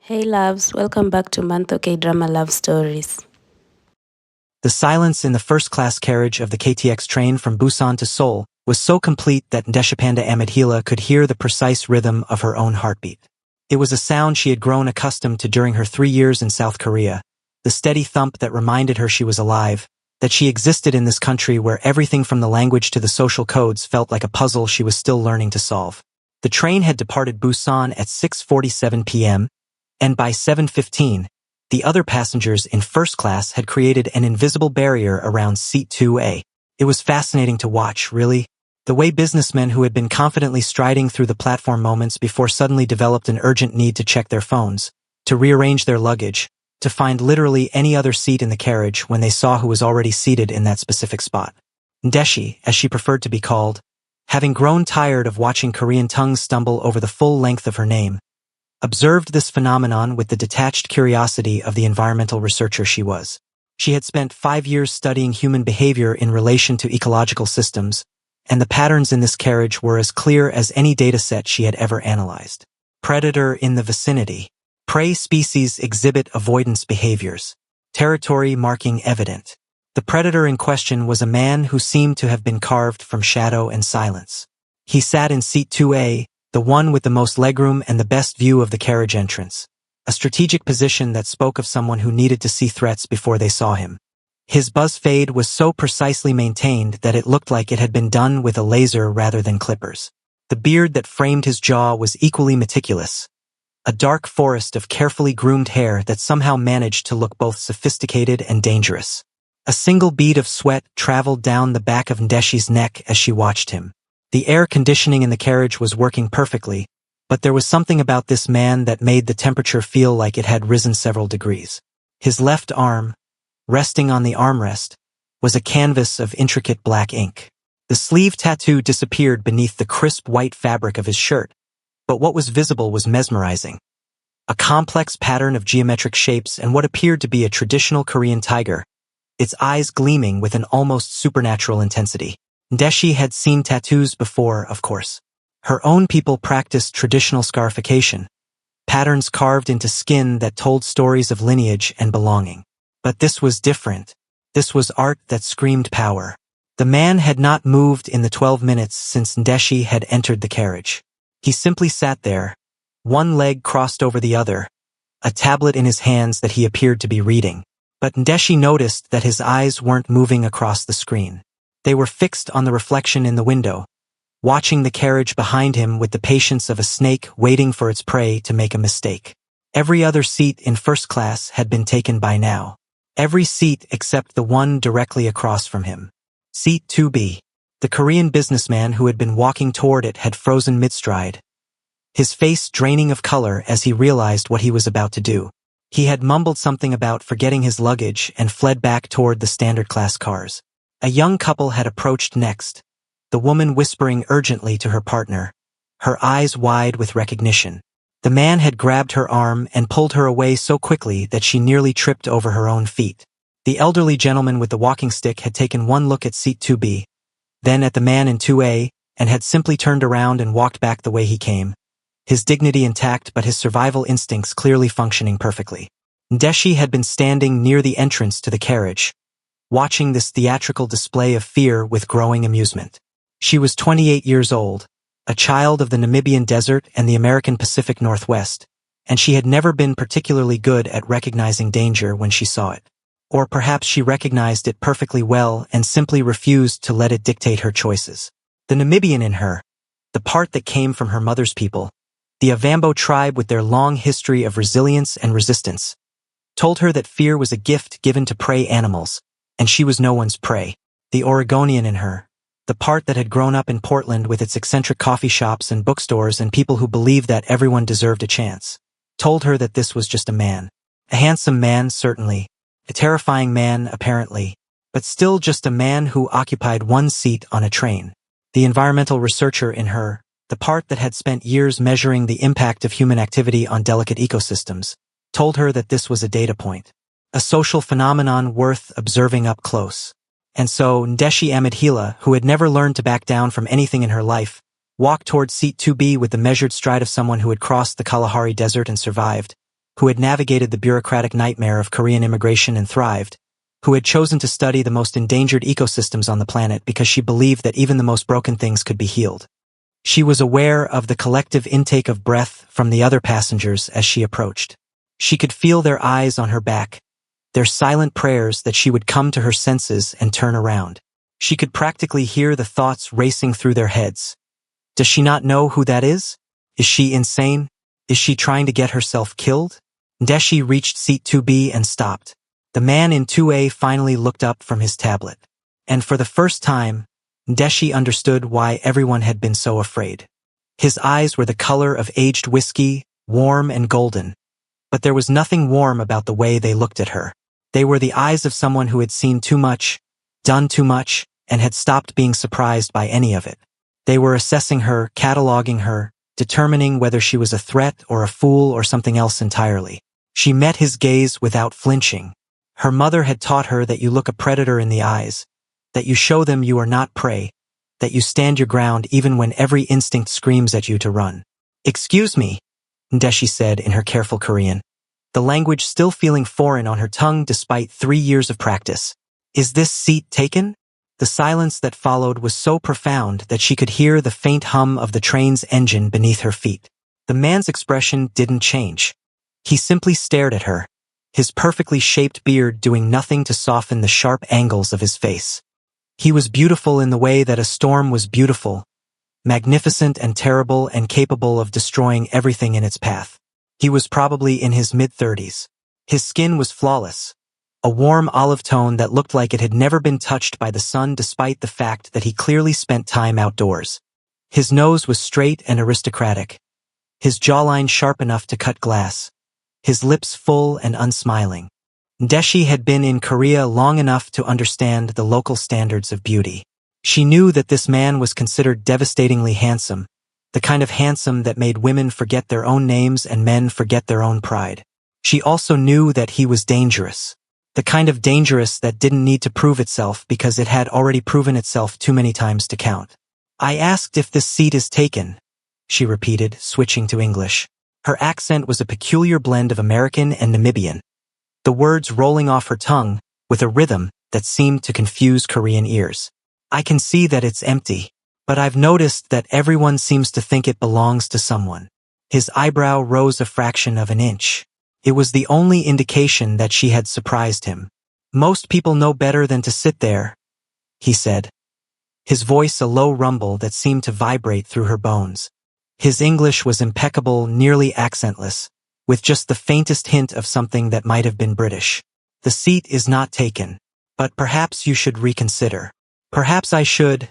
Hey loves, welcome back to Mantho K-Drama Love Stories. The silence in the first-class carriage of the KTX train from Busan to Seoul was so complete that Ndeshipanda Amidhila could hear the precise rhythm of her own heartbeat. It was a sound she had grown accustomed to during her 3 years in South Korea, the steady thump that reminded her she was alive, that she existed in this country where everything from the language to the social codes felt like a puzzle she was still learning to solve. The train had departed Busan at 6:47 p.m., and by 7:15, the other passengers in first class had created an invisible barrier around seat 2A. It was fascinating to watch, really. The way businessmen who had been confidently striding through the platform moments before suddenly developed an urgent need to check their phones, to rearrange their luggage, to find literally any other seat in the carriage when they saw who was already seated in that specific spot. Ndeshi, as she preferred to be called, having grown tired of watching Korean tongues stumble over the full length of her name, observed this phenomenon with the detached curiosity of the environmental researcher she was. She had spent 5 years studying human behavior in relation to ecological systems, and the patterns in this carriage were as clear as any dataset she had ever analyzed. Predator in the vicinity. Prey species exhibit avoidance behaviors. Territory marking evident. The predator in question was a man who seemed to have been carved from shadow and silence. He sat in seat 2A, the one with the most legroom and the best view of the carriage entrance, a strategic position that spoke of someone who needed to see threats before they saw him. His buzz fade was so precisely maintained that it looked like it had been done with a laser rather than clippers. The beard that framed his jaw was equally meticulous, a dark forest of carefully groomed hair that somehow managed to look both sophisticated and dangerous. A single bead of sweat traveled down the back of Ndeshi's neck as she watched him. The air conditioning in the carriage was working perfectly, but there was something about this man that made the temperature feel like it had risen several degrees. His left arm, resting on the armrest, was a canvas of intricate black ink. The sleeve tattoo disappeared beneath the crisp white fabric of his shirt, but what was visible was mesmerizing. A complex pattern of geometric shapes and what appeared to be a traditional Korean tiger, its eyes gleaming with an almost supernatural intensity. Ndeshi had seen tattoos before, of course. Her own people practiced traditional scarification, patterns carved into skin that told stories of lineage and belonging. But this was different. This was art that screamed power. The man had not moved in the 12 minutes since Ndeshi had entered the carriage. He simply sat there, one leg crossed over the other, a tablet in his hands that he appeared to be reading. But Ndeshi noticed that his eyes weren't moving across the screen. They were fixed on the reflection in the window, watching the carriage behind him with the patience of a snake waiting for its prey to make a mistake. Every other seat in first class had been taken by now. Every seat except the one directly across from him. Seat 2B. The Korean businessman who had been walking toward it had frozen mid-stride, his face draining of color as he realized what he was about to do. He had mumbled something about forgetting his luggage and fled back toward the standard class cars. A young couple had approached next, the woman whispering urgently to her partner, her eyes wide with recognition. The man had grabbed her arm and pulled her away so quickly that she nearly tripped over her own feet. The elderly gentleman with the walking stick had taken one look at seat 2B, then at the man in 2A, and had simply turned around and walked back the way he came, his dignity intact but his survival instincts clearly functioning perfectly. Ndeshi had been standing near the entrance to the carriage, watching this theatrical display of fear with growing amusement. She was 28 years old, a child of the Namibian desert and the American Pacific Northwest, and she had never been particularly good at recognizing danger when she saw it. Or perhaps she recognized it perfectly well and simply refused to let it dictate her choices. The Namibian in her, the part that came from her mother's people, the Avambo tribe with their long history of resilience and resistance, told her that fear was a gift given to prey animals, and she was no one's prey. The Oregonian in her, the part that had grown up in Portland with its eccentric coffee shops and bookstores and people who believed that everyone deserved a chance, told her that this was just a man. A handsome man, certainly. A terrifying man, apparently. But still just a man who occupied one seat on a train. The environmental researcher in her, the part that had spent years measuring the impact of human activity on delicate ecosystems, told her that this was a data point. A social phenomenon worth observing up close. And so Ndeshi Amidhila, who had never learned to back down from anything in her life, walked toward seat 2B with the measured stride of someone who had crossed the Kalahari Desert and survived, who had navigated the bureaucratic nightmare of Korean immigration and thrived, who had chosen to study the most endangered ecosystems on the planet because she believed that even the most broken things could be healed. She was aware of the collective intake of breath from the other passengers as she approached. She could feel their eyes on her back, their silent prayers that she would come to her senses and turn around. She could practically hear the thoughts racing through their heads. Does she not know who that is? Is she insane? Is she trying to get herself killed? Ndeshi reached seat 2B and stopped. The man in 2A finally looked up from his tablet. And for the first time, Ndeshi understood why everyone had been so afraid. His eyes were the color of aged whiskey, warm and golden. But there was nothing warm about the way they looked at her. They were the eyes of someone who had seen too much, done too much, and had stopped being surprised by any of it. They were assessing her, cataloging her, determining whether she was a threat or a fool or something else entirely. She met his gaze without flinching. Her mother had taught her that you look a predator in the eyes, that you show them you are not prey, that you stand your ground even when every instinct screams at you to run. "Excuse me," Ndeshi said in her careful Korean, the language still feeling foreign on her tongue despite 3 years of practice. "Is this seat taken?" The silence that followed was so profound that she could hear the faint hum of the train's engine beneath her feet. The man's expression didn't change. He simply stared at her, his perfectly shaped beard doing nothing to soften the sharp angles of his face. He was beautiful in the way that a storm was beautiful, magnificent and terrible and capable of destroying everything in its path. He was probably in his mid-30s. His skin was flawless, a warm olive tone that looked like it had never been touched by the sun despite the fact that he clearly spent time outdoors. His nose was straight and aristocratic, his jawline sharp enough to cut glass, his lips full and unsmiling. Ndeshi had been in Korea long enough to understand the local standards of beauty. She knew that this man was considered devastatingly handsome, the kind of handsome that made women forget their own names and men forget their own pride. She also knew that he was dangerous, the kind of dangerous that didn't need to prove itself because it had already proven itself too many times to count. "I asked if this seat is taken," she repeated, switching to English. Her accent was a peculiar blend of American and Namibian, the words rolling off her tongue with a rhythm that seemed to confuse Korean ears. "I can see that it's empty, but I've noticed that everyone seems to think it belongs to someone." His eyebrow rose a fraction of an inch. It was the only indication that she had surprised him. "Most people know better than to sit there," he said, his voice a low rumble that seemed to vibrate through her bones. His English was impeccable, nearly accentless, with just the faintest hint of something that might have been British. "The seat is not taken, but perhaps you should reconsider." "Perhaps I should,"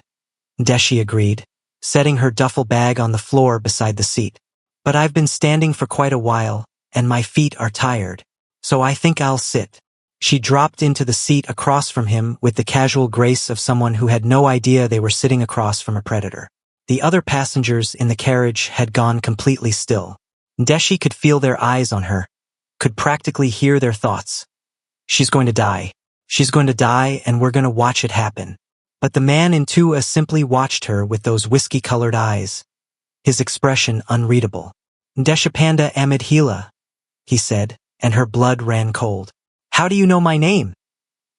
Ndeshi agreed, setting her duffel bag on the floor beside the seat. "But I've been standing for quite a while, and my feet are tired, so I think I'll sit." She dropped into the seat across from him with the casual grace of someone who had no idea they were sitting across from a predator. The other passengers in the carriage had gone completely still. Ndeshi could feel their eyes on her, could practically hear their thoughts. "She's going to die. She's going to die, and we're going to watch it happen." But the man in 2A simply watched her with those whiskey-colored eyes, his expression unreadable. "Ndeshapanda Amidhila," he said, and her blood ran cold. "How do you know my name?"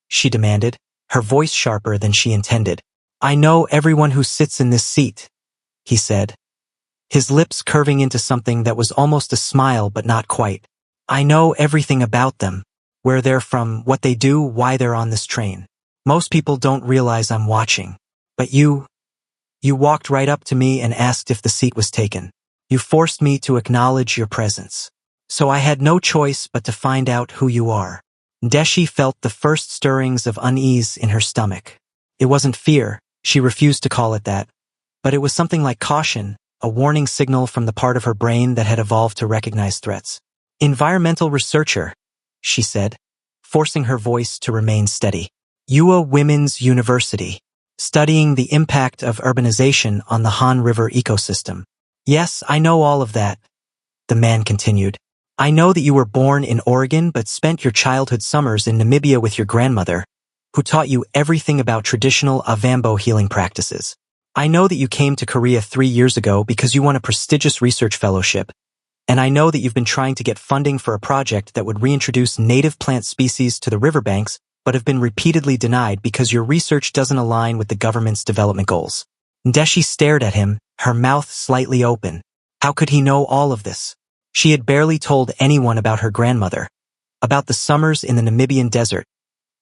she demanded, her voice sharper than she intended. "I know everyone who sits in this seat," he said, his lips curving into something that was almost a smile but not quite. "I know everything about them, where they're from, what they do, why they're on this train. Most people don't realize I'm watching. But you walked right up to me and asked if the seat was taken. You forced me to acknowledge your presence. So I had no choice but to find out who you are." Ndeshi felt the first stirrings of unease in her stomach. It wasn't fear, she refused to call it that, but it was something like caution, a warning signal from the part of her brain that had evolved to recognize threats. "Environmental researcher," she said, forcing her voice to remain steady. "Ua Women's University, studying the impact of urbanization on the Han River ecosystem." "Yes, I know all of that," the man continued. "I know that you were born in Oregon but spent your childhood summers in Namibia with your grandmother, who taught you everything about traditional Avambo healing practices. I know that you came to Korea 3 years ago because you won a prestigious research fellowship, And I know that you've been trying to get funding for a project that would reintroduce native plant species to the riverbanks, but have been repeatedly denied because your research doesn't align with the government's development goals. Ndeshi stared at him, her mouth slightly open. How could he know all of this? She had barely told anyone about her grandmother, about the summers in the Namibian desert,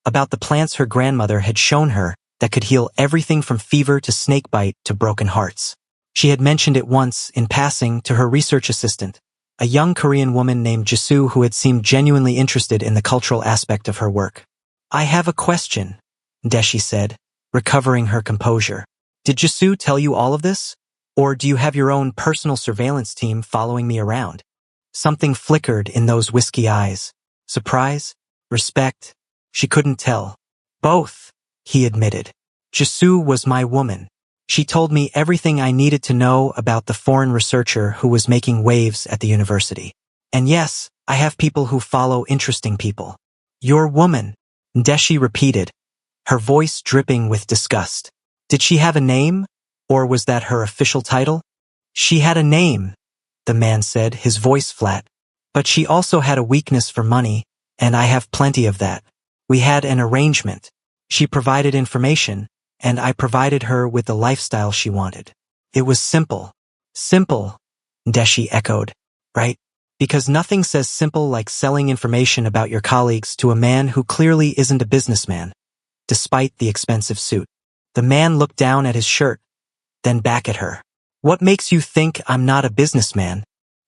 about the plants her grandmother had shown her that could heal everything from fever to snakebite to broken hearts. She had mentioned it once, in passing, to her research assistant, a young Korean woman named Jisoo who had seemed genuinely interested in the cultural aspect of her work. I have a question, Ndeshi said, recovering her composure. Did Jisoo tell you all of this? Or do you have your own personal surveillance team following me around? Something flickered in those whiskey eyes. Surprise? Respect? She couldn't tell. Both, he admitted. Jisoo was my woman. She told me everything I needed to know about the foreign researcher who was making waves at the university. And yes, I have people who follow interesting people. Your woman, Ndeshi repeated, her voice dripping with disgust. Did she have a name? Or was that her official title? She had a name, the man said, his voice flat. But she also had a weakness for money, and I have plenty of that. We had an arrangement. She provided information, and I provided her with the lifestyle she wanted. It was simple. Simple, Ndeshi echoed. Right? Because nothing says simple like selling information about your colleagues to a man who clearly isn't a businessman, despite the expensive suit. The man looked down at his shirt, then back at her. What makes you think I'm not a businessman?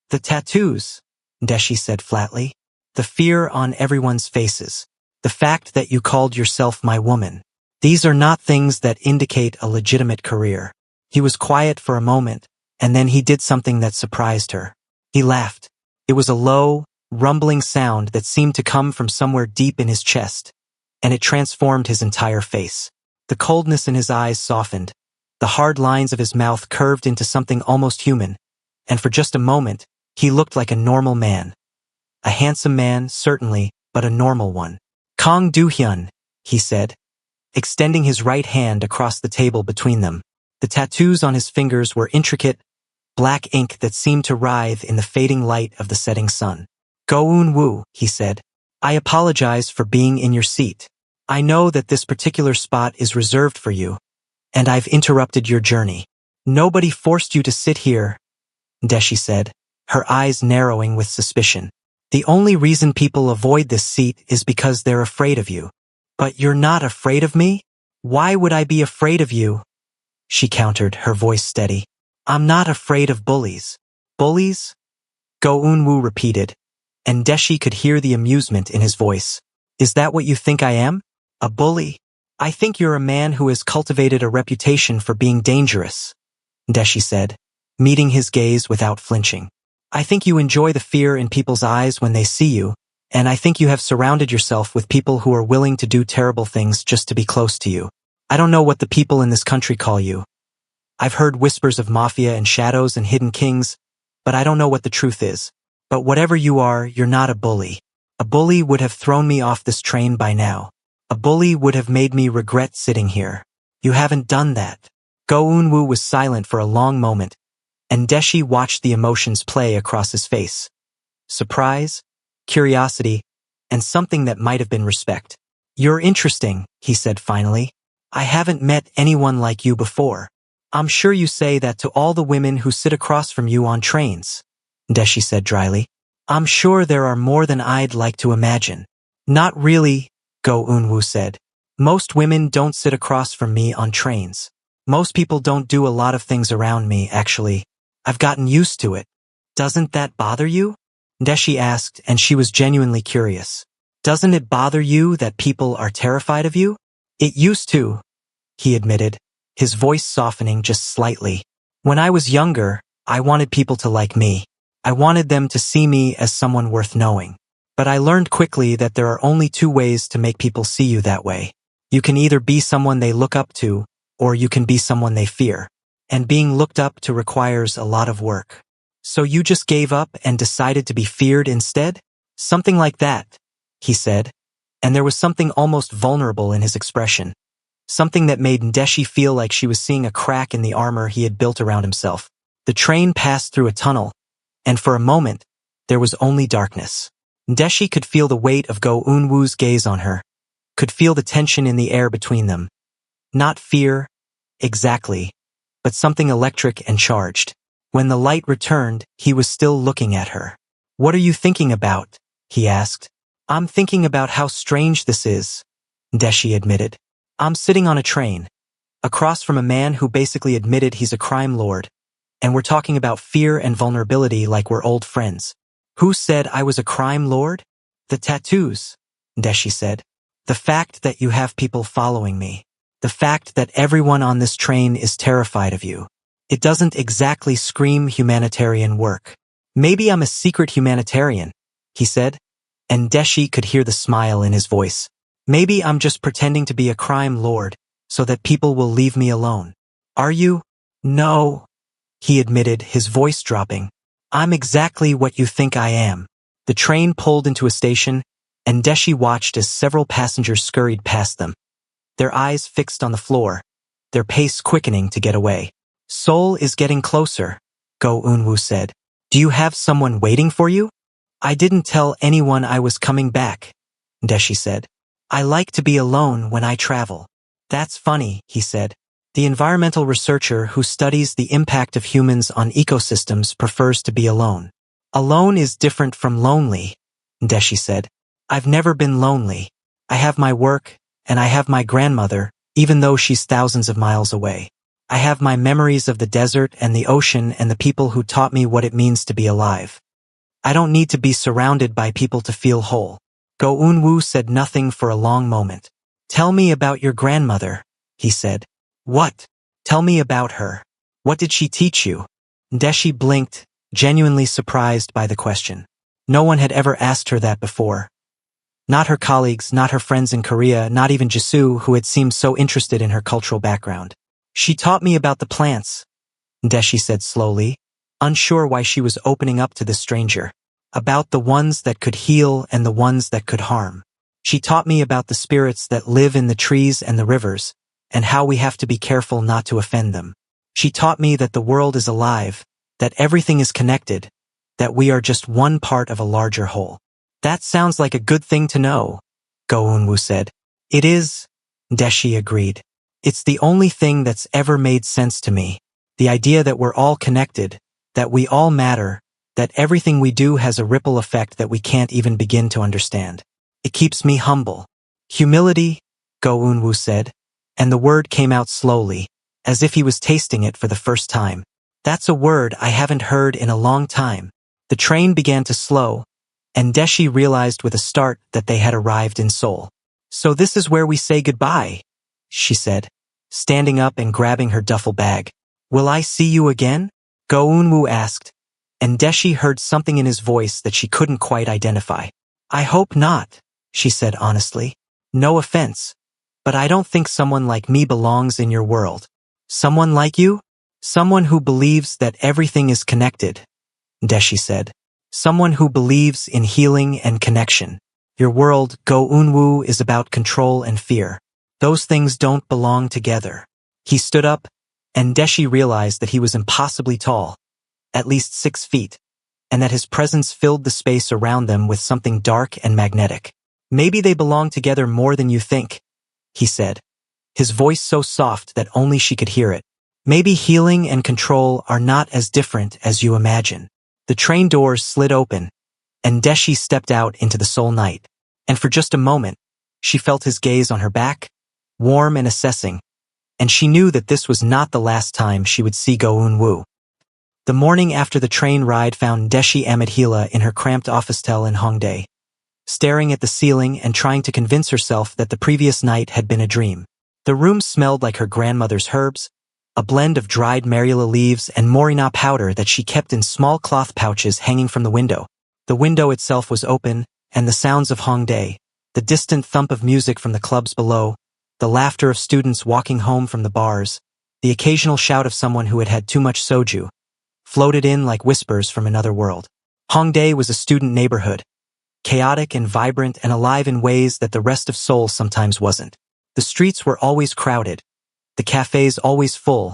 The tattoos, Ndeshi said flatly. The fear on everyone's faces. The fact that you called yourself my woman. These are not things that indicate a legitimate career. He was quiet for a moment, and then he did something that surprised her. He laughed. It was a low, rumbling sound that seemed to come from somewhere deep in his chest, and it transformed his entire face. The coldness in his eyes softened. The hard lines of his mouth curved into something almost human, and for just a moment, he looked like a normal man. A handsome man, certainly, but a normal one. Kong Do-hyun, he said, extending his right hand across the table between them. The tattoos on his fingers were intricate, black ink that seemed to writhe in the fading light of the setting sun. Go-eun-woo, he said, I apologize for being in your seat. I know that this particular spot is reserved for you, and I've interrupted your journey. Nobody forced you to sit here, Ndeshi said, her eyes narrowing with suspicion. The only reason people avoid this seat is because they're afraid of you. But you're not afraid of me? Why would I be afraid of you? She countered, her voice steady. I'm not afraid of bullies. Bullies? Go-eun-woo repeated, and Ndeshi could hear the amusement in his voice. Is that what you think I am? A bully? I think you're a man who has cultivated a reputation for being dangerous, Ndeshi said, meeting his gaze without flinching. I think you enjoy the fear in people's eyes when they see you, and I think you have surrounded yourself with people who are willing to do terrible things just to be close to you. I don't know what the people in this country call you. I've heard whispers of mafia and shadows and hidden kings, but I don't know what the truth is. But whatever you are, you're not a bully. A bully would have thrown me off this train by now. A bully would have made me regret sitting here. You haven't done that. Go-eun-woo was silent for a long moment, and Ndeshi watched the emotions play across his face. Surprise, curiosity, and something that might have been respect. You're interesting, he said finally. I haven't met anyone like you before. I'm sure you say that to all the women who sit across from you on trains, Ndeshi said dryly. I'm sure there are more than I'd like to imagine. Not really, Go-eun-woo said. Most women don't sit across from me on trains. Most people don't do a lot of things around me, actually. I've gotten used to it. Doesn't that bother you? Ndeshi asked, and she was genuinely curious. Doesn't it bother you that people are terrified of you? It used to, he admitted, his voice softening just slightly. When I was younger, I wanted people to like me. I wanted them to see me as someone worth knowing. But I learned quickly that there are only two ways to make people see you that way. You can either be someone they look up to, or you can be someone they fear. And being looked up to requires a lot of work. So you just gave up and decided to be feared instead? Something like that, he said, and there was something almost vulnerable in his expression. Something that made Ndeshi feel like she was seeing a crack in the armor he had built around himself. The train passed through a tunnel, and for a moment, There was only darkness. Ndeshi could feel the weight of Go Eun-woo's gaze on her, could feel the tension in the air between them. Not fear, exactly, but something electric and charged. When the light returned, he was still looking at her. "What are you thinking about?" he asked. "I'm thinking about how strange this is," Ndeshi admitted. "I'm sitting on a train, across from a man who basically admitted he's a crime lord, and we're talking about fear and vulnerability like we're old friends." "Who said I was a crime lord?" "The tattoos," Ndeshi said. "The fact that you have people following me. The fact that everyone on this train is terrified of you. It doesn't exactly scream humanitarian work." "Maybe I'm a secret humanitarian," he said, and Ndeshi could hear the smile in his voice. "Maybe I'm just pretending to be a crime lord so that people will leave me alone." "Are you?" "No," he admitted, his voice dropping. "I'm exactly what you think I am." The train pulled into a station, and Ndeshi watched as several passengers scurried past them, their eyes fixed on the floor, their pace quickening to get away. "Seoul is getting closer," Go Eun-woo said. "Do you have someone waiting for you?" "I didn't tell anyone I was coming back," Ndeshi said. "I like to be alone when I travel." "That's funny," he said. "The environmental researcher who studies the impact of humans on ecosystems prefers to be alone." "Alone is different from lonely," Ndeshi said. "I've never been lonely. I have my work, and I have my grandmother, even though she's thousands of miles away. I have my memories of the desert and the ocean and the people who taught me what it means to be alive. I don't need to be surrounded by people to feel whole." Go Eun-woo said nothing for a long moment. "Tell me about your grandmother," he said. "What? Tell me about her. What did she teach you?" Ndeshi blinked, genuinely surprised by the question. No one had ever asked her that before. Not her colleagues, not her friends in Korea, not even Jisoo, who had seemed so interested in her cultural background. "She taught me about the plants," Ndeshi said slowly, unsure why she was opening up to this stranger. "About the ones that could heal and the ones that could harm. She taught me about the spirits that live in the trees and the rivers, and how we have to be careful not to offend them. She taught me that the world is alive, that everything is connected, that we are just one part of a larger whole." "That sounds like a good thing to know," Go Eun-woo said. "It is," Ndeshi agreed. "It's the only thing that's ever made sense to me. The idea that we're all connected, that we all matter, that everything we do has a ripple effect that we can't even begin to understand. It keeps me humble." "Humility," Go Eun-woo said, and the word came out slowly, as if he was tasting it for the first time. "That's a word I haven't heard in a long time." The train began to slow, and Ndeshi realized with a start that they had arrived in Seoul. "So this is where we say goodbye," she said, standing up and grabbing her duffel bag. "Will I see you again?" Go Eun-woo asked, and Ndeshi heard something in his voice that she couldn't quite identify. "I hope not," she said honestly. "No offense, but I don't think someone like me belongs in your world." "Someone like you?" "Someone who believes that everything is connected," Ndeshi said. "Someone who believes in healing and connection. Your world, Go Eun-woo, is about control and fear. Those things don't belong together." He stood up, and Ndeshi realized that he was impossibly tall, at least 6 feet, and that his presence filled the space around them with something dark and magnetic. "Maybe they belong together more than you think," he said, his voice so soft that only she could hear it. "Maybe healing and control are not as different as you imagine." The train doors slid open, and Ndeshi stepped out into the Seoul night, and for just a moment, she felt his gaze on her back, warm and assessing, and she knew that this was not the last time she would see Go Eun-woo. The morning after the train ride found Ndeshi Amadhila in her cramped office-tel in Hongdae, staring at the ceiling and trying to convince herself that the previous night had been a dream. The room smelled like her grandmother's herbs, a blend of dried marula leaves and morina powder that she kept in small cloth pouches hanging from the window. The window itself was open, and the sounds of Hongdae, the distant thump of music from the clubs below, the laughter of students walking home from the bars, the occasional shout of someone who had had too much soju, floated in like whispers from another world. Hongdae was a student neighborhood, chaotic and vibrant and alive in ways that the rest of Seoul sometimes wasn't. The streets were always crowded, the cafes always full,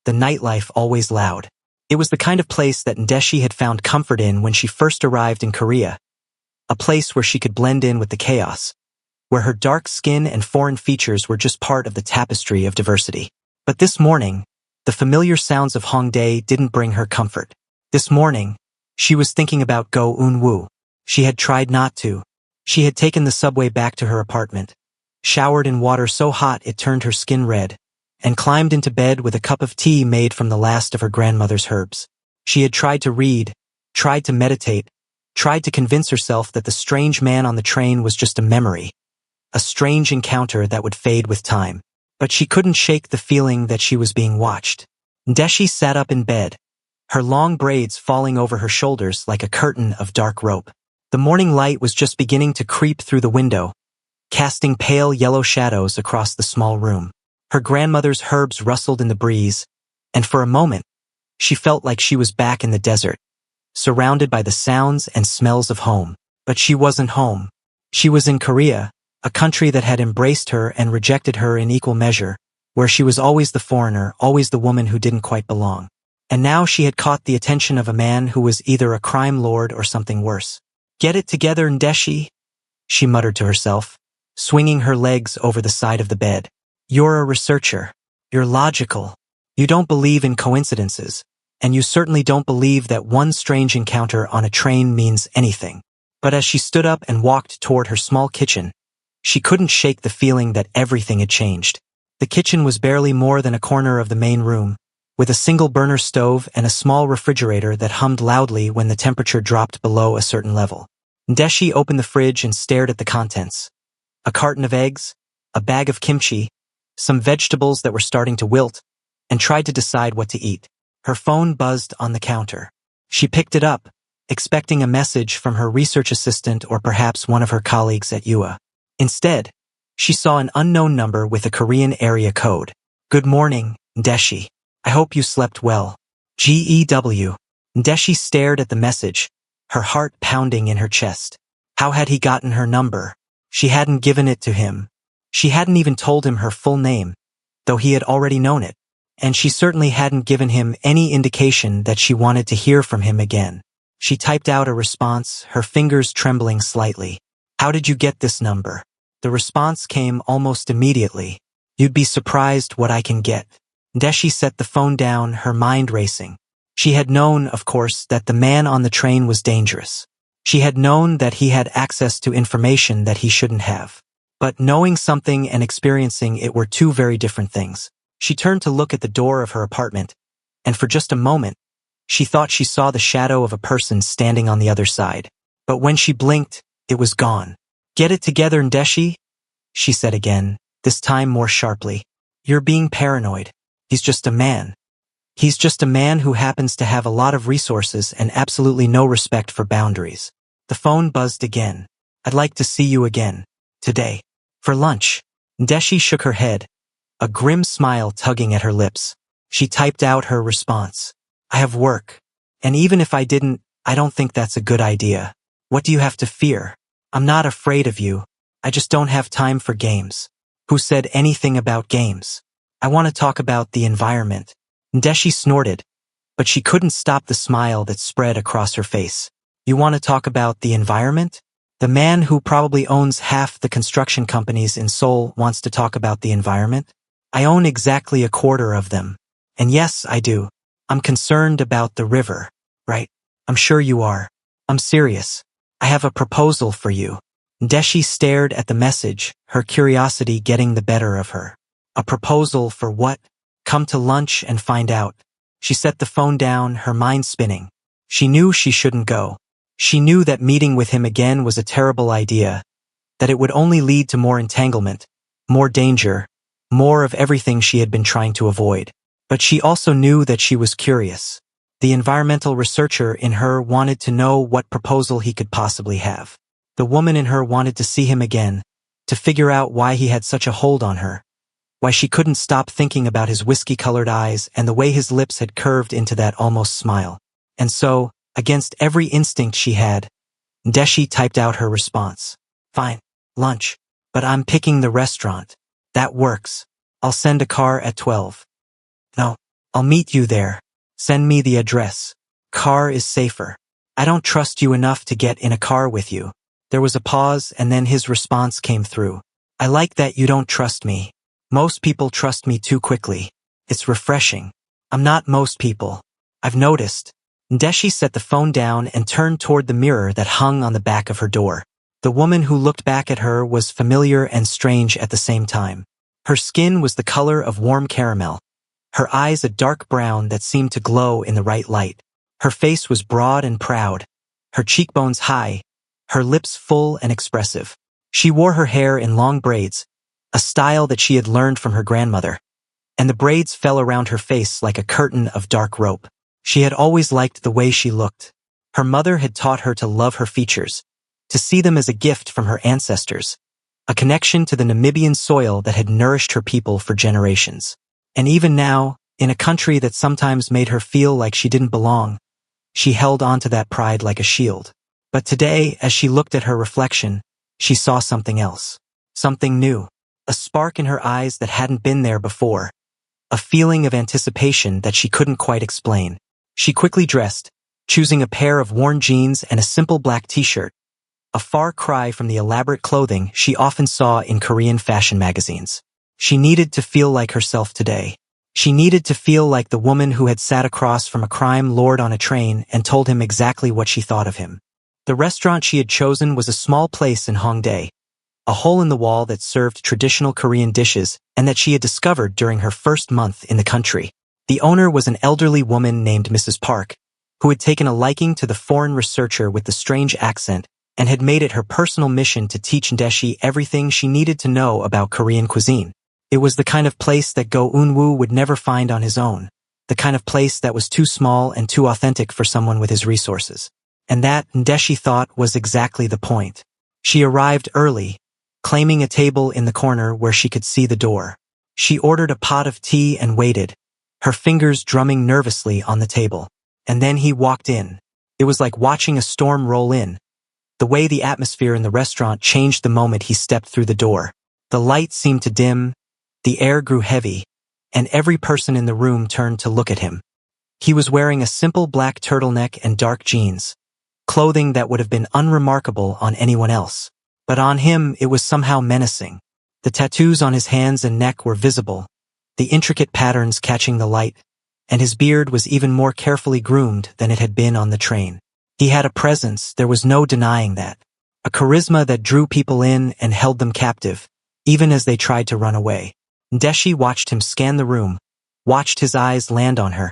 the nightlife always loud. It was the kind of place that Ndeshi had found comfort in when she first arrived in Korea, a place where she could blend in with the chaos, where her dark skin and foreign features were just part of the tapestry of diversity. But this morning, the familiar sounds of Hongdae didn't bring her comfort. This morning, she was thinking about Go Eun-woo. She had tried not to. She had taken the subway back to her apartment, showered in water so hot it turned her skin red, and climbed into bed with a cup of tea made from the last of her grandmother's herbs. She had tried to read, tried to meditate, tried to convince herself that the strange man on the train was just a memory, a strange encounter that would fade with time. But she couldn't shake the feeling that she was being watched. Ndeshi sat up in bed, her long braids falling over her shoulders like a curtain of dark rope. The morning light was just beginning to creep through the window, casting pale yellow shadows across the small room. Her grandmother's herbs rustled in the breeze, and for a moment, she felt like she was back in the desert, surrounded by the sounds and smells of home. But she wasn't home. She was in Korea, a country that had embraced her and rejected her in equal measure, where she was always the foreigner, always the woman who didn't quite belong. And now she had caught the attention of a man who was either a crime lord or something worse. "Get it together, Ndeshi," she muttered to herself, swinging her legs over the side of the bed. "You're a researcher. You're logical. You don't believe in coincidences, and you certainly don't believe that one strange encounter on a train means anything." But as she stood up and walked toward her small kitchen, she couldn't shake the feeling that everything had changed. The kitchen was barely more than a corner of the main room, with a single burner stove and a small refrigerator that hummed loudly when the temperature dropped below a certain level. Ndeshi opened the fridge and stared at the contents. A carton of eggs, a bag of kimchi, some vegetables that were starting to wilt, and tried to decide what to eat. Her phone buzzed on the counter. She picked it up, expecting a message from her research assistant or perhaps one of her colleagues at UA. Instead, she saw an unknown number with a Korean area code. "Good morning, Ndeshi. I hope you slept well. GEW." Ndeshi stared at the message, her heart pounding in her chest. How had he gotten her number? She hadn't given it to him. She hadn't even told him her full name, though he had already known it. And she certainly hadn't given him any indication that she wanted to hear from him again. She typed out a response, her fingers trembling slightly. "How did you get this number?" The response came almost immediately. "You'd be surprised what I can get." Ndeshi set the phone down, her mind racing. She had known, of course, that the man on the train was dangerous. She had known that he had access to information that he shouldn't have. But knowing something and experiencing it were two very different things. She turned to look at the door of her apartment, and for just a moment, she thought she saw the shadow of a person standing on the other side. But when she blinked, it was gone. "Get it together, Ndeshi," she said again, this time more sharply. "You're being paranoid. He's just a man. He's just a man who happens to have a lot of resources and absolutely no respect for boundaries." The phone buzzed again. "I'd like to see you again. Today. For lunch." Ndeshi shook her head, a grim smile tugging at her lips. She typed out her response. "I have work. And even if I didn't, I don't think that's a good idea. What do you have to fear? I'm not afraid of you. I just don't have time for games." "Who said anything about games? I want to talk about the environment." Ndeshi snorted, but she couldn't stop the smile that spread across her face. "You want to talk about the environment? The man who probably owns half the construction companies in Seoul wants to talk about the environment? I own exactly a quarter of them. And yes, I do. I'm concerned about the river, right? I'm sure you are. I'm serious. I have a proposal for you." Ndeshi stared at the message, her curiosity getting the better of her. A proposal for what? Come to lunch and find out. She set the phone down, her mind spinning. She knew she shouldn't go. She knew that meeting with him again was a terrible idea, that it would only lead to more entanglement, more danger, more of everything she had been trying to avoid. But she also knew that she was curious. The environmental researcher in her wanted to know what proposal he could possibly have. The woman in her wanted to see him again, to figure out why he had such a hold on her, why she couldn't stop thinking about his whiskey-colored eyes and the way his lips had curved into that almost smile. And so, against every instinct she had, Ndeshi typed out her response. "Fine, lunch, but I'm picking the restaurant. That works. I'll send a car at 12. No, I'll meet you there. Send me the address. Car is safer. I don't trust you enough to get in a car with you. There was a pause and then his response came through. I like that you don't trust me. Most people trust me too quickly. It's refreshing. I'm not most people. I've noticed. Ndeshi set the phone down and turned toward the mirror that hung on the back of her door. The woman who looked back at her was familiar and strange at the same time. Her skin was the color of warm caramel. Her eyes a dark brown that seemed to glow in the right light. Her face was broad and proud. Her cheekbones high. Her lips full and expressive. She wore her hair in long braids, a style that she had learned from her grandmother. And the braids fell around her face like a curtain of dark rope. She had always liked the way she looked. Her mother had taught her to love her features, to see them as a gift from her ancestors, a connection to the Namibian soil that had nourished her people for generations. And even now, in a country that sometimes made her feel like she didn't belong, she held on to that pride like a shield. But today, as she looked at her reflection, she saw something else. Something new. A spark in her eyes that hadn't been there before. A feeling of anticipation that she couldn't quite explain. She quickly dressed, choosing a pair of worn jeans and a simple black t-shirt, a far cry from the elaborate clothing she often saw in Korean fashion magazines. She needed to feel like herself today. She needed to feel like the woman who had sat across from a crime lord on a train and told him exactly what she thought of him. The restaurant she had chosen was a small place in Hongdae, a hole in the wall that served traditional Korean dishes and that she had discovered during her first month in the country. The owner was an elderly woman named Mrs. Park, who had taken a liking to the foreign researcher with the strange accent and had made it her personal mission to teach Ndeshi everything she needed to know about Korean cuisine. It was the kind of place that Go Eun-woo would never find on his own, the kind of place that was too small and too authentic for someone with his resources. And that, Ndeshi thought, was exactly the point. She arrived early, claiming a table in the corner where she could see the door. She ordered a pot of tea and waited, her fingers drumming nervously on the table. And then he walked in. It was like watching a storm roll in. The way the atmosphere in the restaurant changed the moment he stepped through the door. The light seemed to dim, the air grew heavy, and every person in the room turned to look at him. He was wearing a simple black turtleneck and dark jeans, clothing that would have been unremarkable on anyone else. But on him it was somehow menacing. The tattoos on his hands and neck were visible, the intricate patterns catching the light, and his beard was even more carefully groomed than it had been on the train. He had a presence, there was no denying that. A charisma that drew people in and held them captive, even as they tried to run away. Ndeshi watched him scan the room, watched his eyes land on her,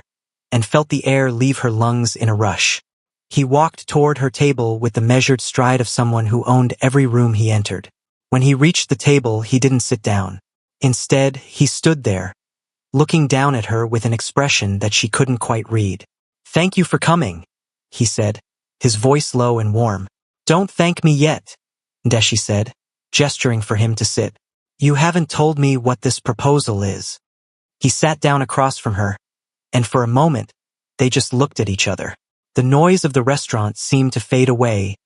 and felt the air leave her lungs in a rush. He walked toward her table with the measured stride of someone who owned every room he entered. When he reached the table, he didn't sit down. Instead, he stood there, looking down at her with an expression that she couldn't quite read. "Thank you for coming," he said, his voice low and warm. "Don't thank me yet," Ndeshi said, gesturing for him to sit. "You haven't told me what this proposal is." He sat down across from her, and for a moment, they just looked at each other. The noise of the restaurant seemed to fade away,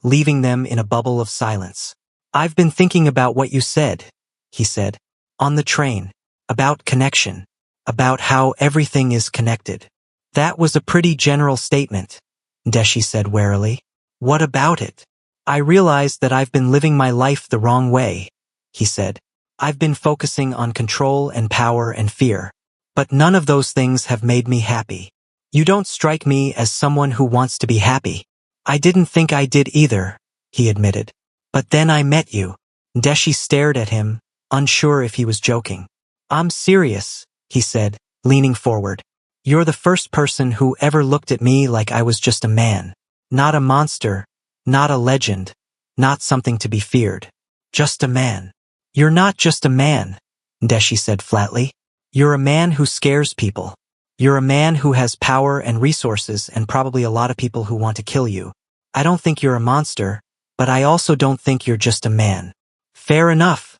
leaving them in a bubble of silence. "I've been thinking about what you said," he said, "on the train, about connection, about how everything is connected." "That was a pretty general statement," Ndeshi said warily. "What about it?" "I realized that I've been living my life the wrong way," he said. "I've been focusing on control and power and fear. But none of those things have made me happy. You don't strike me as someone who wants to be happy." "I didn't think I did either," he admitted. "But then I met you." Ndeshi stared at him, unsure if he was joking. "I'm serious," he said, leaning forward. "You're the first person who ever looked at me like I was just a man. Not a monster, not a legend, not something to be feared. Just a man." "You're not just a man," Ndeshi said flatly. "You're a man who scares people. You're a man who has power and resources and probably a lot of people who want to kill you. I don't think you're a monster, but I also don't think you're just a man." "Fair enough,"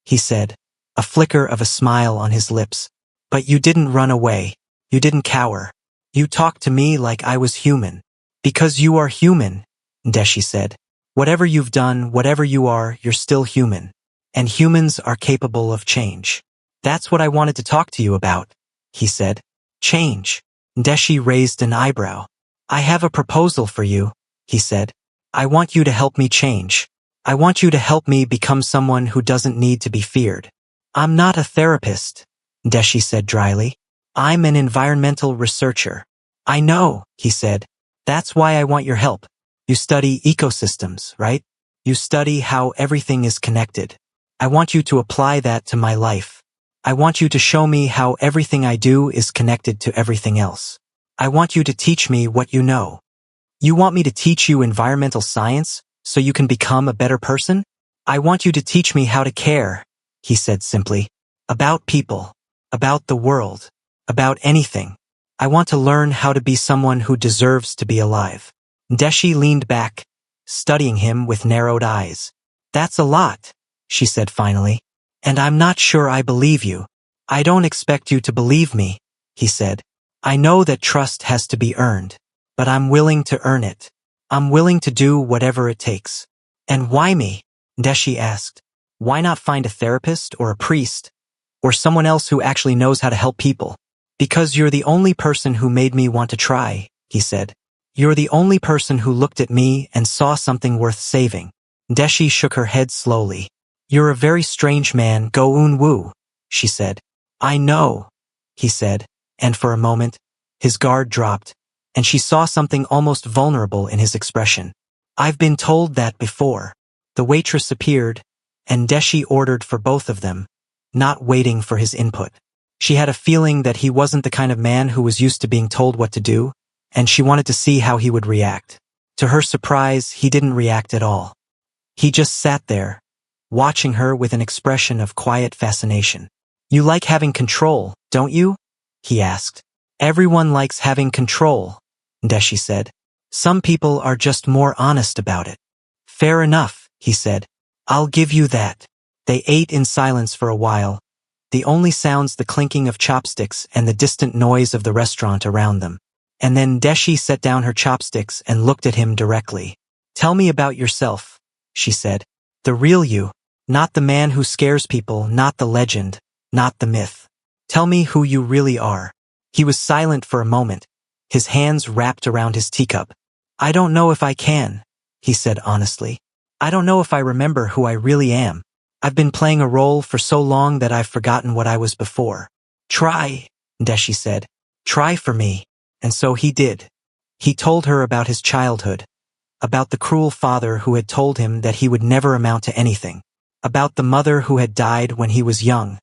he said, a flicker of a smile on his lips. "But you didn't run away. You didn't cower. You talked to me like I was human." "Because you are human," Ndeshi said. "Whatever you've done, whatever you are, you're still human. And humans are capable of change." "That's what I wanted to talk to you about," he said. "Change." Ndeshi raised an eyebrow. I have a proposal for you, he said. I want you to help me change. I want you to help me become someone who doesn't need to be feared. I'm not a therapist, Ndeshi said dryly. I'm an environmental researcher. I know, he said. That's why I want your help. You study ecosystems, right? You study how everything is connected. I want you to apply that to my life. I want you to show me how everything I do is connected to everything else. I want you to teach me what you know. You want me to teach you environmental science so you can become a better person? I want you to teach me how to care, he said simply. About people. About the world. About anything. I want to learn how to be someone who deserves to be alive. Ndeshi leaned back, studying him with narrowed eyes. That's a lot, she said finally. And I'm not sure I believe you. I don't expect you to believe me, he said. I know that trust has to be earned, but I'm willing to earn it. I'm willing to do whatever it takes. And why me? Ndeshi asked. Why not find a therapist or a priest, or someone else who actually knows how to help people? Because you're the only person who made me want to try, he said. You're the only person who looked at me and saw something worth saving. Ndeshi shook her head slowly. You're a very strange man, Go-eun-woo, she said. I know, he said, and for a moment, his guard dropped, and she saw something almost vulnerable in his expression. I've been told that before. The waitress appeared, and Ndeshi ordered for both of them, not waiting for his input. She had a feeling that he wasn't the kind of man who was used to being told what to do, and she wanted to see how he would react. To her surprise, he didn't react at all. He just sat there, watching her with an expression of quiet fascination. You like having control, don't you? He asked. Everyone likes having control, Ndeshi said. Some people are just more honest about it. Fair enough, he said. I'll give you that. They ate in silence for a while, the only sounds the clinking of chopsticks and the distant noise of the restaurant around them. And then Ndeshi set down her chopsticks and looked at him directly. Tell me about yourself, she said. The real you, not the man who scares people, not the legend, not the myth. Tell me who you really are. He was silent for a moment, his hands wrapped around his teacup. I don't know if I can, he said honestly. I don't know if I remember who I really am. I've been playing a role for so long that I've forgotten what I was before. Try, Ndeshi said. Try for me. And so he did. He told her about his childhood, about the cruel father who had told him that he would never amount to anything, about the mother who had died when he was young,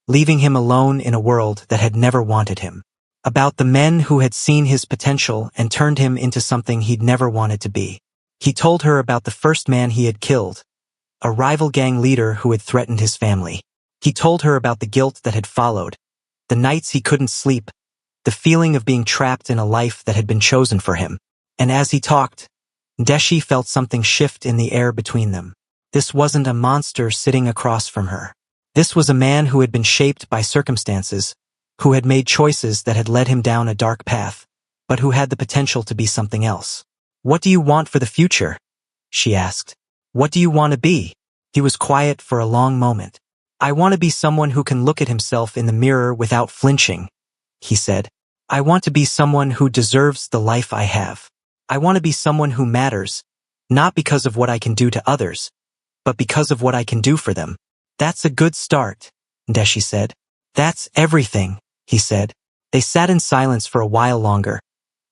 leaving him alone in a world that had never wanted him, about the men who had seen his potential and turned him into something he'd never wanted to be. He told her about the first man he had killed, a rival gang leader who had threatened his family. He told her about the guilt that had followed, the nights he couldn't sleep, the feeling of being trapped in a life that had been chosen for him. And as he talked, Ndeshi felt something shift in the air between them. This wasn't a monster sitting across from her. This was a man who had been shaped by circumstances, who had made choices that had led him down a dark path, but who had the potential to be something else. What do you want for the future? She asked. What do you want to be? He was quiet for a long moment. I want to be someone who can look at himself in the mirror without flinching, he said. I want to be someone who deserves the life I have. I want to be someone who matters, not because of what I can do to others, but because of what I can do for them. That's a good start, Ndeshi said. That's everything, he said. They sat in silence for a while longer,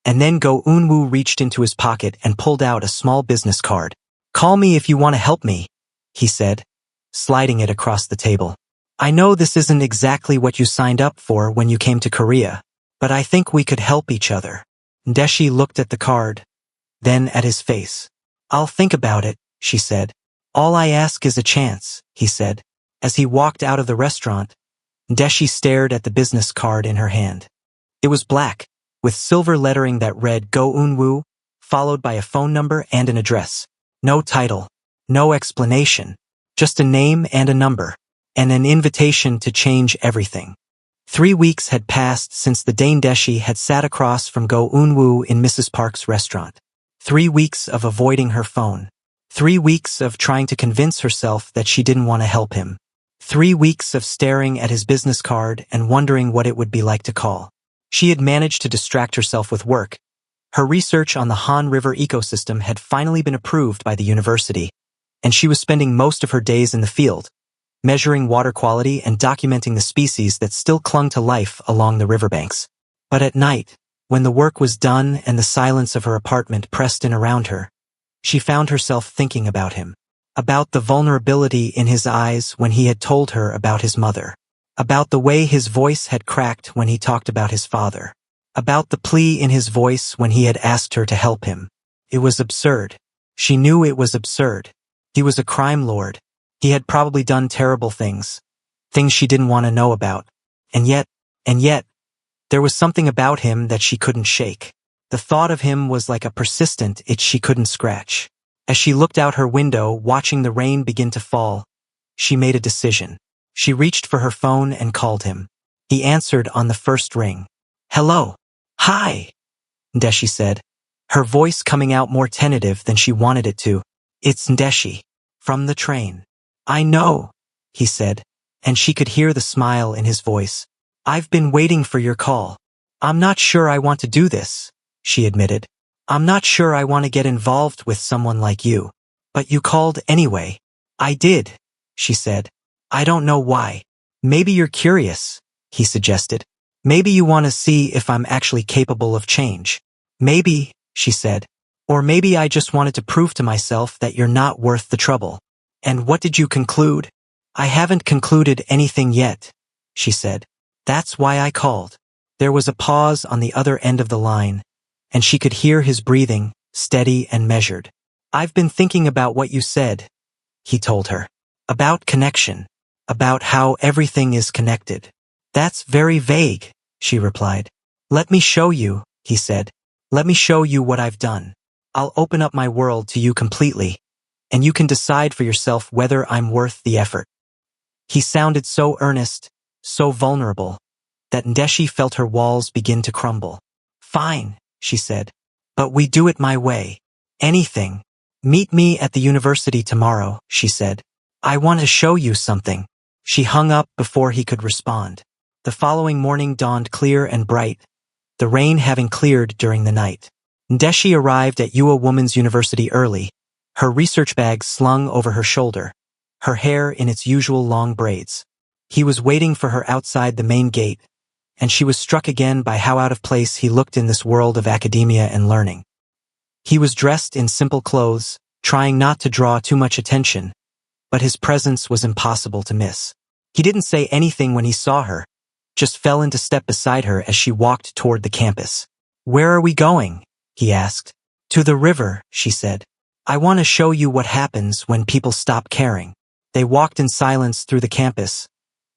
and then Go-eun-woo reached into his pocket and pulled out a small business card. Call me if you want to help me, he said, sliding it across the table. I know this isn't exactly what you signed up for when you came to Korea, but I think we could help each other. Ndeshi looked at the card, then at his face. I'll think about it, she said. All I ask is a chance, he said. As he walked out of the restaurant, Ndeshi stared at the business card in her hand. It was black, with silver lettering that read Go-eun-woo, followed by a phone number and an address. No title, no explanation, just a name and a number, and an invitation to change everything. 3 weeks had passed since the day Ndeshi had sat across from Go-eun-woo in Mrs. Park's restaurant. 3 weeks of avoiding her phone. 3 weeks of trying to convince herself that she didn't want to help him. 3 weeks of staring at his business card and wondering what it would be like to call. She had managed to distract herself with work. Her research on the Han River ecosystem had finally been approved by the university, and she was spending most of her days in the field, measuring water quality and documenting the species that still clung to life along the riverbanks. But at night, when the work was done and the silence of her apartment pressed in around her, she found herself thinking about him, about the vulnerability in his eyes when he had told her about his mother, about the way his voice had cracked when he talked about his father, about the plea in his voice when he had asked her to help him. It was absurd. She knew it was absurd. He was a crime lord. He had probably done terrible things, things she didn't want to know about. And yet, there was something about him that she couldn't shake. The thought of him was like a persistent itch she couldn't scratch. As she looked out her window, watching the rain begin to fall, she made a decision. She reached for her phone and called him. He answered on the first ring. "Hello." "Hi," Ndeshi said, her voice coming out more tentative than she wanted it to. "It's Ndeshi. From the train." "I know," he said, and she could hear the smile in his voice. "I've been waiting for your call. I'm not sure I want to do this," she admitted. "I'm not sure I want to get involved with someone like you. But you called anyway." "I did," she said. "I don't know why." "Maybe you're curious," he suggested. "Maybe you want to see if I'm actually capable of change." "Maybe," she said. "Or maybe I just wanted to prove to myself that you're not worth the trouble." "And what did you conclude?" "I haven't concluded anything yet," she said. "That's why I called." There was a pause on the other end of the line, and she could hear his breathing, steady and measured. "I've been thinking about what you said," he told her. "About connection. About how everything is connected." "That's very vague," she replied. "Let me show you," he said. "Let me show you what I've done. I'll open up my world to you completely, and you can decide for yourself whether I'm worth the effort." He sounded so earnest, so vulnerable, that Ndeshi felt her walls begin to crumble. "Fine," she said. "But we do it my way. Anything. Meet me at the university tomorrow," she said. "I want to show you something." She hung up before he could respond. The following morning dawned clear and bright, the rain having cleared during the night. Ndeshi arrived at Ua Women's University early, her research bag slung over her shoulder, her hair in its usual long braids. He was waiting for her outside the main gate, and she was struck again by how out of place he looked in this world of academia and learning. He was dressed in simple clothes, trying not to draw too much attention, but his presence was impossible to miss. He didn't say anything when he saw her, just fell into step beside her as she walked toward the campus. "Where are we going?" he asked. "To the river," she said. "I want to show you what happens when people stop caring." They walked in silence through the campus,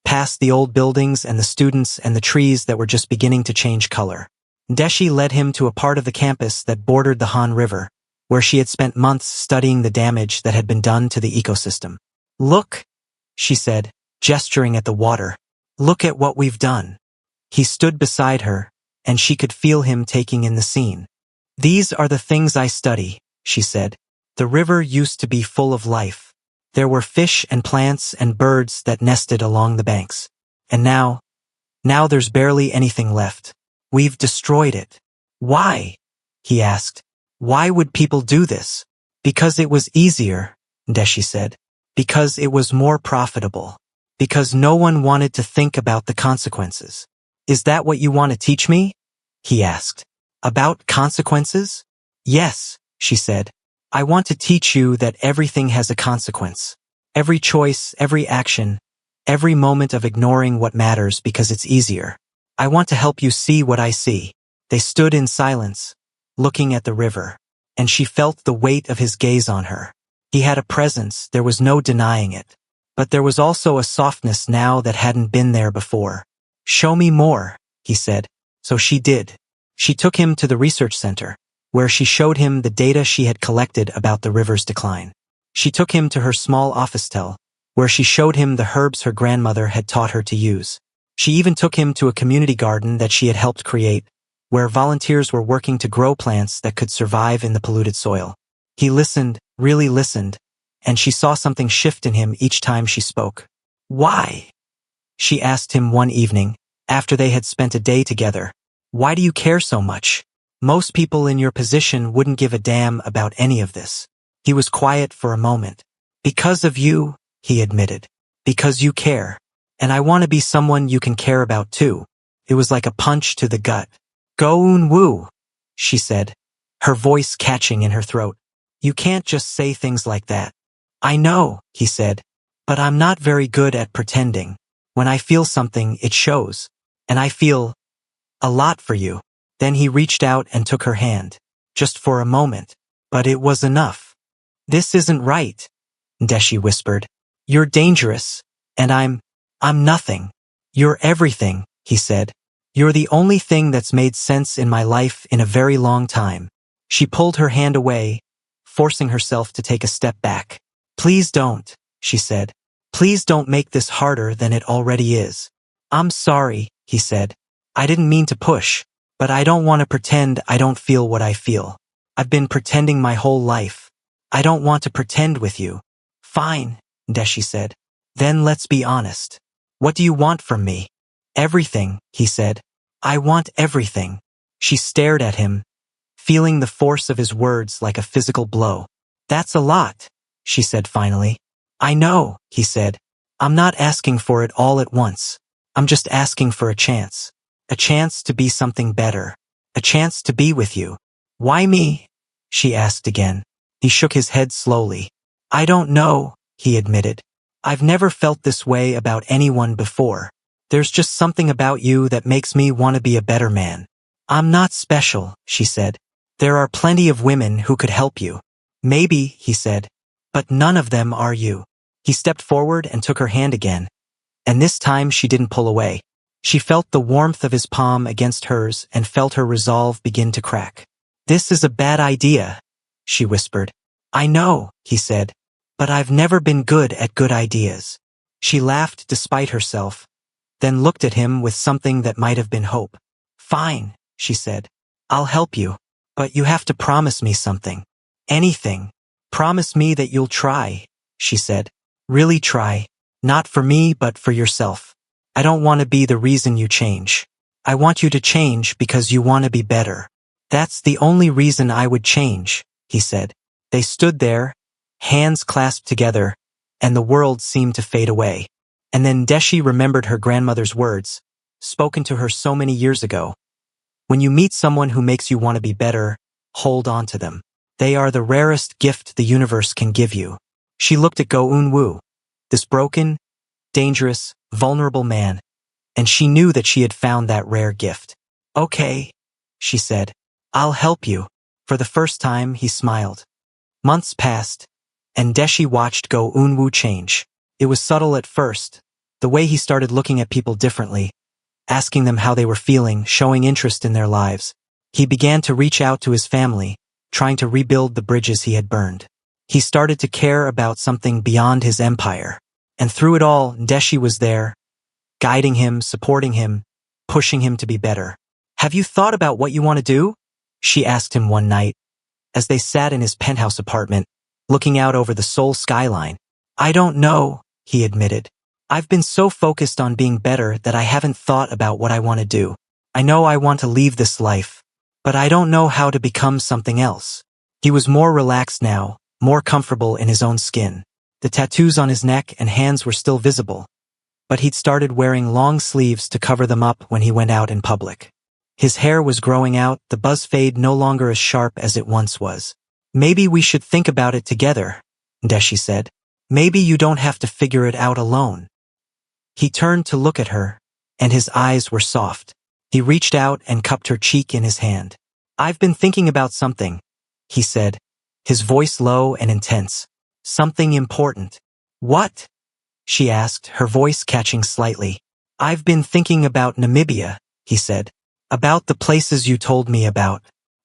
past the old buildings and the students and the trees that were just beginning to change color. Ndeshi led him to a part of the campus that bordered the Han River, where she had spent months studying the damage that had been done to the ecosystem. "Look," she said, gesturing at the water. "Look at what we've done." He stood beside her, and she could feel him taking in the scene. "These are the things I study," she said. "The river used to be full of life. There were fish and plants and birds that nested along the banks. And now there's barely anything left. We've destroyed it." "Why?" he asked. "Why would people do this?" "Because it was easier," Ndeshi said. "Because it was more profitable. Because no one wanted to think about the consequences." "Is that what you want to teach me?" he asked. "About consequences?" "Yes," she said. "I want to teach you that everything has a consequence. Every choice, every action, every moment of ignoring what matters because it's easier. I want to help you see what I see." They stood in silence, looking at the river, and she felt the weight of his gaze on her. He had a presence, there was no denying it. But there was also a softness now that hadn't been there before. "Show me more," he said. So she did. She took him to the research center, where she showed him the data she had collected about the river's decline. She took him to her small office cell, where she showed him the herbs her grandmother had taught her to use. She even took him to a community garden that she had helped create, where volunteers were working to grow plants that could survive in the polluted soil. He listened, really listened, and she saw something shift in him each time she spoke. "Why?" she asked him one evening, after they had spent a day together. Why do you care so much? Most people in your position wouldn't give a damn about any of this. He was quiet for a moment. Because of you, he admitted. Because you care. And I want to be someone you can care about too. It was like a punch to the gut. Go-un-woo, she said, her voice catching in her throat. You can't just say things like that. I know, he said, but I'm not very good at pretending. When I feel something, it shows. And I feel a lot for you. Then he reached out and took her hand. Just for a moment. But it was enough. This isn't right, Ndeshi whispered. You're dangerous. And I'm nothing. You're everything, he said. You're the only thing that's made sense in my life in a very long time. She pulled her hand away, forcing herself to take a step back. Please don't, she said. Please don't make this harder than it already is. I'm sorry, he said. I didn't mean to push, but I don't want to pretend I don't feel what I feel. I've been pretending my whole life. I don't want to pretend with you. Fine, Ndeshi said. Then let's be honest. What do you want from me? Everything, he said. I want everything. She stared at him, feeling the force of his words like a physical blow. That's a lot, she said finally. I know, he said. I'm not asking for it all at once. I'm just asking for a chance. A chance to be something better. A chance to be with you. Why me? She asked again. He shook his head slowly. I don't know, he admitted. I've never felt this way about anyone before. There's just something about you that makes me want to be a better man. I'm not special, she said. There are plenty of women who could help you. Maybe, he said, but none of them are you. He stepped forward and took her hand again, and this time she didn't pull away. She felt the warmth of his palm against hers and felt her resolve begin to crack. This is a bad idea, she whispered. I know, he said, but I've never been good at good ideas. She laughed despite herself, then looked at him with something that might have been hope. Fine, she said. I'll help you, but you have to promise me something. Anything. Promise me that you'll try, she said. Really try. Not for me, but for yourself. I don't want to be the reason you change. I want you to change because you want to be better. That's the only reason I would change, he said. They stood there, hands clasped together, and the world seemed to fade away. And then Ndeshi remembered her grandmother's words, spoken to her so many years ago. When you meet someone who makes you want to be better, hold on to them. They are the rarest gift the universe can give you. She looked at Go-un-woo, this broken, dangerous, vulnerable man, and she knew that she had found that rare gift. Okay, she said. I'll help you. For the first time, he smiled. Months passed, and Ndeshi watched Go-un-woo change. It was subtle at first, the way he started looking at people differently, asking them how they were feeling, showing interest in their lives. He began to reach out to his family, trying to rebuild the bridges he had burned. He started to care about something beyond his empire. And through it all, Ndeshi was there, guiding him, supporting him, pushing him to be better. Have you thought about what you want to do? She asked him one night, as they sat in his penthouse apartment, looking out over the Seoul skyline. I don't know, he admitted. I've been so focused on being better that I haven't thought about what I want to do. I know I want to leave this life, but I don't know how to become something else. He was more relaxed now, more comfortable in his own skin. The tattoos on his neck and hands were still visible, but he'd started wearing long sleeves to cover them up when he went out in public. His hair was growing out, the buzz fade no longer as sharp as it once was. Maybe we should think about it together, Ndeshi said. Maybe you don't have to figure it out alone. He turned to look at her, and his eyes were soft. He reached out and cupped her cheek in his hand. I've been thinking about something, he said, his voice low and intense. Something important. What? She asked, her voice catching slightly. I've been thinking about Namibia, he said. About the places you told me about.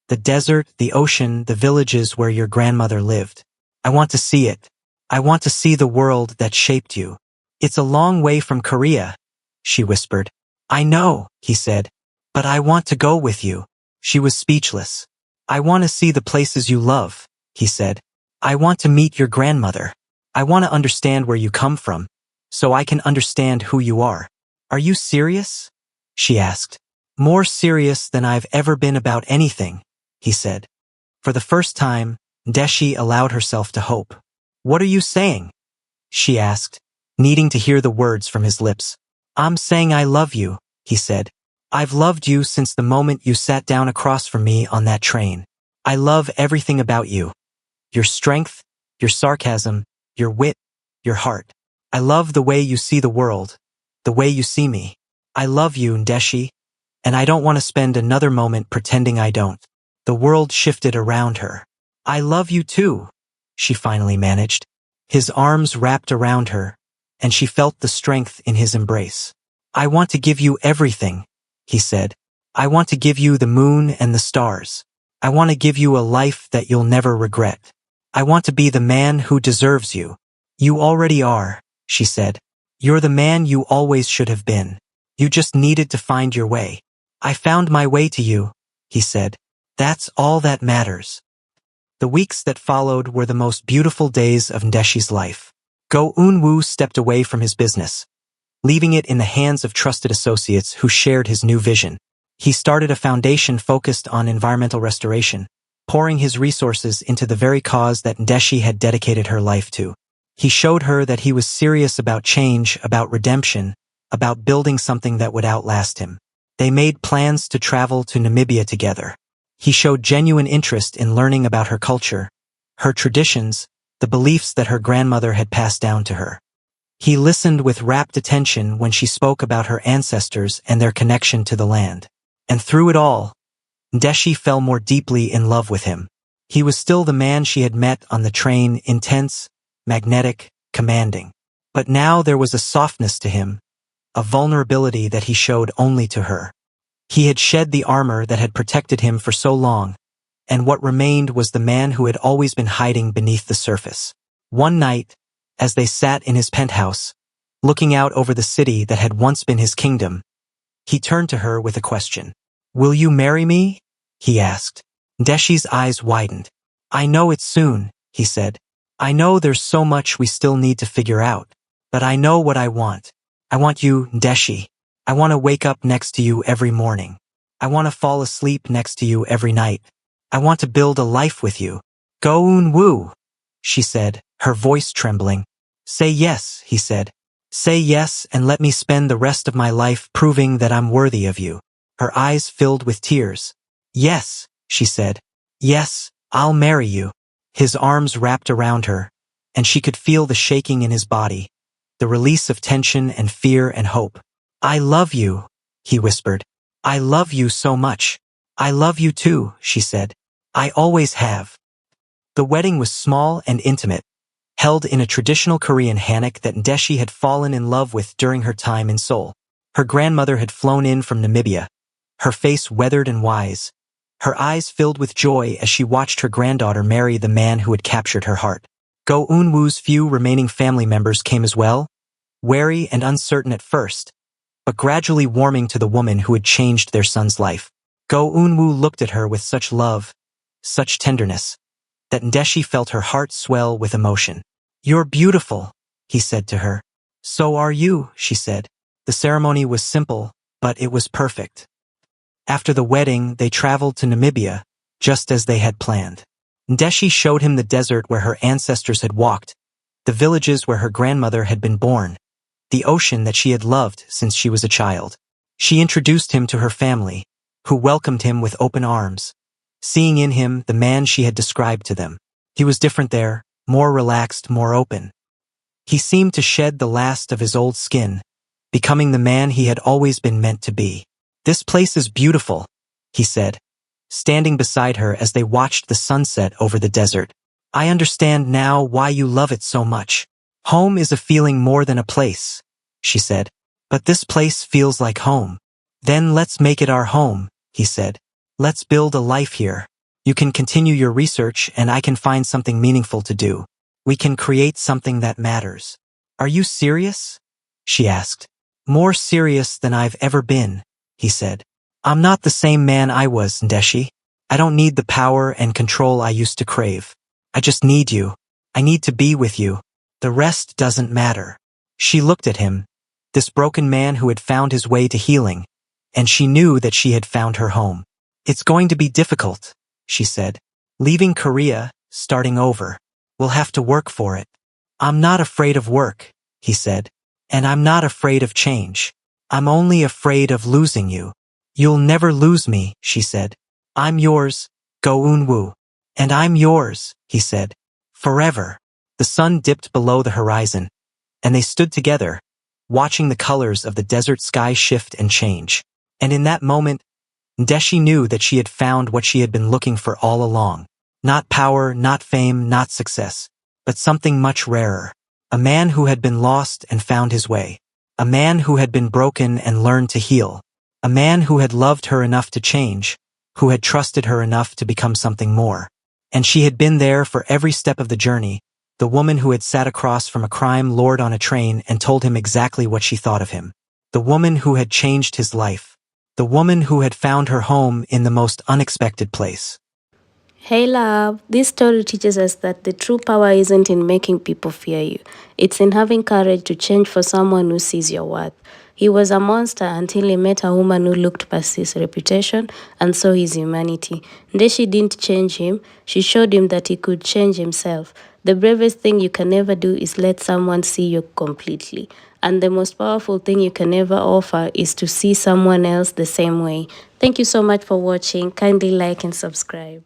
The desert, the ocean, the villages where your grandmother lived. I want to see it. I want to see the world that shaped you. It's a long way from Korea, she whispered. I know, he said, but I want to go with you. She was speechless. I want to see the places you love, he said. I want to meet your grandmother. I want to understand where you come from, so I can understand who you are. Are you serious? She asked. More serious than I've ever been about anything, he said. For the first time, Ndeshi allowed herself to hope. What are you saying? She asked, needing to hear the words from his lips. I'm saying I love you, he said. I've loved you since the moment you sat down across from me on that train. I love everything about you. Your strength, your sarcasm, your wit, your heart. I love the way you see the world, the way you see me. I love you, Ndeshi, and I don't want to spend another moment pretending I don't. The world shifted around her. I love you too, she finally managed. His arms wrapped around her, and she felt the strength in his embrace. I want to give you everything, he said. I want to give you the moon and the stars. I want to give you a life that you'll never regret. I want to be the man who deserves you. You already are, she said. You're the man you always should have been. You just needed to find your way. I found my way to you, he said. That's all that matters. The weeks that followed were the most beautiful days of Ndeshi's life. Go Eun-woo stepped away from his business, leaving it in the hands of trusted associates who shared his new vision. He started a foundation focused on environmental restoration, pouring his resources into the very cause that Ndeshi had dedicated her life to. He showed her that he was serious about change, about redemption, about building something that would outlast him. They made plans to travel to Namibia together. He showed genuine interest in learning about her culture, her traditions, the beliefs that her grandmother had passed down to her. He listened with rapt attention when she spoke about her ancestors and their connection to the land. And through it all, Ndeshi fell more deeply in love with him. He was still the man she had met on the train, intense, magnetic, commanding. But now there was a softness to him, a vulnerability that he showed only to her. He had shed the armor that had protected him for so long, and what remained was the man who had always been hiding beneath the surface. One night, as they sat in his penthouse, looking out over the city that had once been his kingdom, he turned to her with a question. Will you marry me? He asked. Ndeshi's eyes widened. I know it's soon, he said. I know there's so much we still need to figure out, but I know what I want. I want you, Ndeshi. I want to wake up next to you every morning. I want to fall asleep next to you every night. I want to build a life with you. Go Eun-woo, she said, her voice trembling. Say yes, he said. Say yes and let me spend the rest of my life proving that I'm worthy of you. Her eyes filled with tears. Yes, she said. Yes, I'll marry you. His arms wrapped around her, and she could feel the shaking in his body, the release of tension and fear and hope. I love you, he whispered. I love you so much. I love you too, she said. I always have. The wedding was small and intimate, held in a traditional Korean hanok that Ndeshi had fallen in love with during her time in Seoul. Her grandmother had flown in from Namibia, her face weathered and wise, her eyes filled with joy as she watched her granddaughter marry the man who had captured her heart. Go Eun-woo's few remaining family members came as well, wary and uncertain at first, but gradually warming to the woman who had changed their son's life. Go Eun-woo looked at her with such love, such tenderness, that Ndeshi felt her heart swell with emotion. You're beautiful, he said to her. So are you, she said. The ceremony was simple, but it was perfect. After the wedding, they traveled to Namibia, just as they had planned. Ndeshi showed him the desert where her ancestors had walked, the villages where her grandmother had been born, the ocean that she had loved since she was a child. She introduced him to her family, who welcomed him with open arms, seeing in him the man she had described to them. He was different there, more relaxed, more open. He seemed to shed the last of his old skin, becoming the man he had always been meant to be. This place is beautiful, he said, standing beside her as they watched the sunset over the desert. I understand now why you love it so much. Home is a feeling more than a place, she said. But this place feels like home. Then let's make it our home, he said. Let's build a life here. You can continue your research and I can find something meaningful to do. We can create something that matters. Are you serious? She asked. More serious than I've ever been, he said. I'm not the same man I was, Ndeshi. I don't need the power and control I used to crave. I just need you. I need to be with you. The rest doesn't matter. She looked at him, this broken man who had found his way to healing, and she knew that she had found her home. It's going to be difficult, she said. Leaving Korea, starting over. We'll have to work for it. I'm not afraid of work, he said. And I'm not afraid of change. I'm only afraid of losing you. You'll never lose me, she said. I'm yours, Go Eun-woo. And I'm yours, he said. Forever. The sun dipped below the horizon, and they stood together, watching the colors of the desert sky shift and change. And in that moment, Ndeshi knew that she had found what she had been looking for all along. Not power, not fame, not success, but something much rarer. A man who had been lost and found his way. A man who had been broken and learned to heal. A man who had loved her enough to change, who had trusted her enough to become something more. And she had been there for every step of the journey, the woman who had sat across from a crime lord on a train and told him exactly what she thought of him. The woman who had changed his life. The woman who had found her home in the most unexpected place. Hey love, this story teaches us that the true power isn't in making people fear you. It's in having courage to change for someone who sees your worth. He was a monster until he met a woman who looked past his reputation and saw his humanity. Ndeshi didn't change him, she showed him that he could change himself. The bravest thing you can ever do is let someone see you completely. And the most powerful thing you can ever offer is to see someone else the same way. Thank you so much for watching. Kindly like and subscribe.